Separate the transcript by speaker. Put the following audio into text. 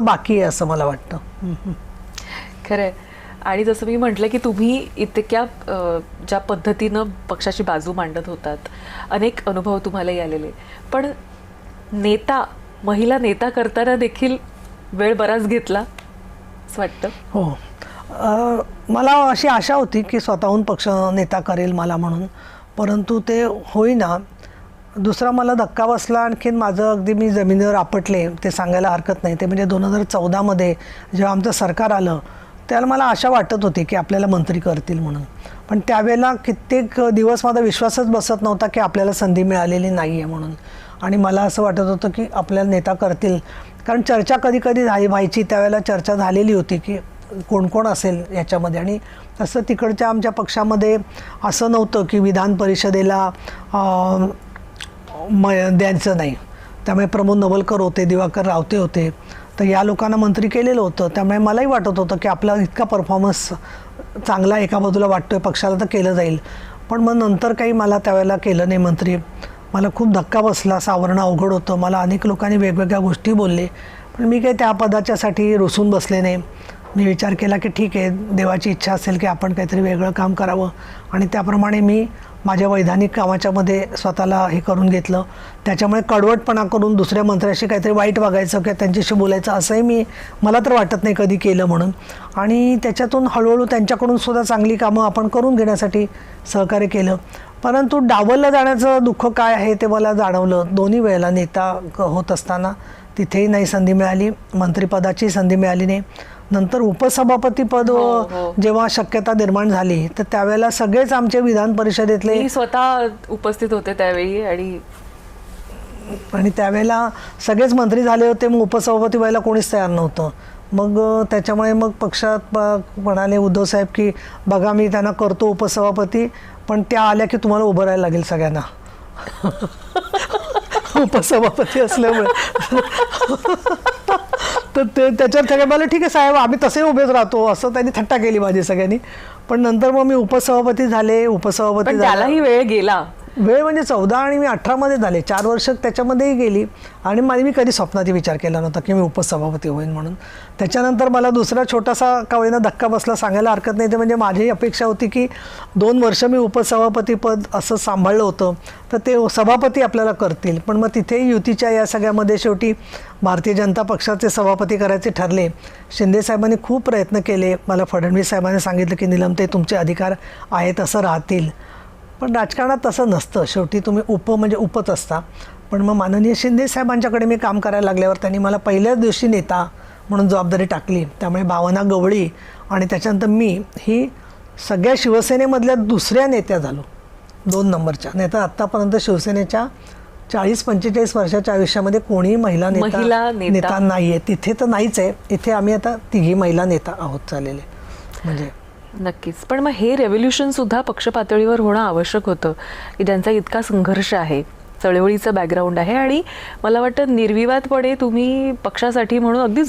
Speaker 1: बाकी आहे असं मला वाटतं.
Speaker 2: खरंय. आणि जसं मी म्हटलं की तुम्ही इतक्या ज्या पद्धतीनं पक्षाची बाजू मांडत होतात, अनेक अनुभव तुम्हालाही आलेले, पण महिला नेता करताना देखील वेळ बराच घेतला असं वाटतं.
Speaker 1: हो, मला अशी आशा होती की स्वतःहून पक्ष नेता करेल मला म्हणून, परंतु ते होईना. दुसरा मला धक्का बसला आणखीन, माझं अगदी मी जमिनीवर आपटले ते सांगायला हरकत नाही. ते म्हणजे 2014मध्ये जेव्हा आमचं सरकार आलं त्याला मला आशा वाटत होती की आपल्याला मंत्री करतील म्हणून, पण त्यावेळेला कित्येक दिवस माझा विश्वासच बसत नव्हता की आपल्याला संधी मिळालेली नाही आहे म्हणून. आणि मला असं वाटत होतं की आपल्याला नेता करतील, कारण चर्चा कधी कधी व्हायची, त्यावेळेला चर्चा झालेली होती की कोण कोण असेल याच्यामध्ये. आणि तसं तिकडच्या आमच्या पक्षामध्ये असं नव्हतं की विधान परिषदेला द्यायचं नाही. त्यामुळे प्रमोद नवलकर होते, दिवाकर रावते होते, तर या लोकांना मंत्री केलेलं होतं. त्यामुळे मलाही वाटत होतं की आपला इतका परफॉर्मन्स चांगला एका बाजूला वाटतोय पक्षाला तर केलं जाईल. पण मग नंतर काही मला त्यावेळेला केलं नाही मंत्री. मला खूप धक्का बसला, सावरणं अवघड होतं. मला अनेक लोकांनी वेगवेगळ्या गोष्टी बोलले, पण मी काही त्या पदाच्यासाठी रुसून बसले नाही. मी विचार केला की ठीक आहे, देवाची इच्छा असेल की आपण काहीतरी वेगळं काम करावं, आणि त्याप्रमाणे मी माझ्या वैधानिक कामाच्यामध्ये स्वतःला हे करून घेतलं. त्याच्यामुळे कडवटपणा करून दुसऱ्या मंत्र्याशी काहीतरी वाईट वागायचं किंवा त्यांच्याशी बोलायचं असंही मला तर वाटत नाही कधी केलं म्हणून. आणि त्याच्यातून हळूहळू त्यांच्याकडून सुद्धा चांगली कामं आपण करून घेण्यासाठी सहकार्य केलं. परंतु डावललं जाण्याचं दुःख काय आहे ते मला जाणवलं. दोन्ही वेळेला नेता होत असताना तिथेही नाही संधी मिळाली, मंत्रिपदाची संधी मिळाली नाही. नंतर उपसभापती पद जेव्हा शक्यता निर्माण झाली तर त्यावेळेला सगळेच आमचे विधान परिषदेतले
Speaker 2: स्वतः उपस्थित होते त्यावेळी, आणि
Speaker 1: त्यावेळेला सगळेच मंत्री झाले होते. मग उपसभापती व्हायला कोणीच तयार नव्हतं. मग त्याच्यामुळे मग पक्षात म्हणाले उद्धव साहेब की बघा मी त्यांना करतो उपसभापती, पण त्या आल्या की तुम्हाला उभं राहायला लागेल सगळ्यांना उपसभापती असल्यामुळे. तर त्याच्यावर सगळे मला ठीक आहे साहेब आम्ही तसे उभेच राहतो असं त्यांनी थट्टा केली माझी सगळ्यांनी. पण नंतर मग मी उपसभापती झाले. उपसभापती
Speaker 2: त्यालाही वेळ गेला.
Speaker 1: वेळ म्हणजे 14 आणि मी 18मध्ये झाले, 4 वर्ष त्याच्यामध्येही गेली. आणि मी कधी स्वप्नातही विचार केला नव्हता की मी उपसभापती होईन म्हणून. त्याच्यानंतर मला दुसरा छोटासा का होईना धक्का बसला, सांगायला हरकत नाही. ते म्हणजे माझी अपेक्षा होती की 2 वर्ष मी उपसभापतीपद असं सांभाळलं होतं तर ते सभापती आपल्याला करतील. पण मग तिथेही युतीच्या या सगळ्यामध्ये शेवटी भारतीय जनता पक्षाचे सभापती करायचे ठरले. शिंदे साहेबांनी खूप प्रयत्न केले. मला फडणवीस साहेबांनी सांगितलं की नीलमताई तुमचे अधिकार आहेत असं राहतील. पण राजकारणात तसं नसतं, शेवटी तुम्ही म्हणजे उपच असता. पण मग माननीय शिंदे साहेबांच्याकडे मी काम करायला लागल्यावर त्यांनी मला पहिल्याच दिवशी नेता म्हणून जबाबदारी टाकली. त्यामुळे भावना गवळी आणि त्याच्यानंतर मी ही सगळ्या शिवसेनेमधल्या दुसऱ्या नेत्या झालो, 2 नंबरच्या. नाही तर आत्तापर्यंत शिवसेनेच्या 40-45 वर्षाच्या आयुष्यामध्ये कोणीही महिला नेता नाही आहे. तिथे तर नाहीच आहे. इथे आम्ही आता 3 महिला नेता आहोत चाललेले म्हणजे.
Speaker 2: नक्कीच. पण मग हे रेव्होल्युशन सुद्धा पक्ष पातळीवर होणं आवश्यक होतं की ज्यांचा इतका संघर्ष आहे, चळवळीचं बॅकग्राऊंड आहे, आणि मला वाटतं निर्विवादपणे तुम्ही पक्षासाठी म्हणून अगदी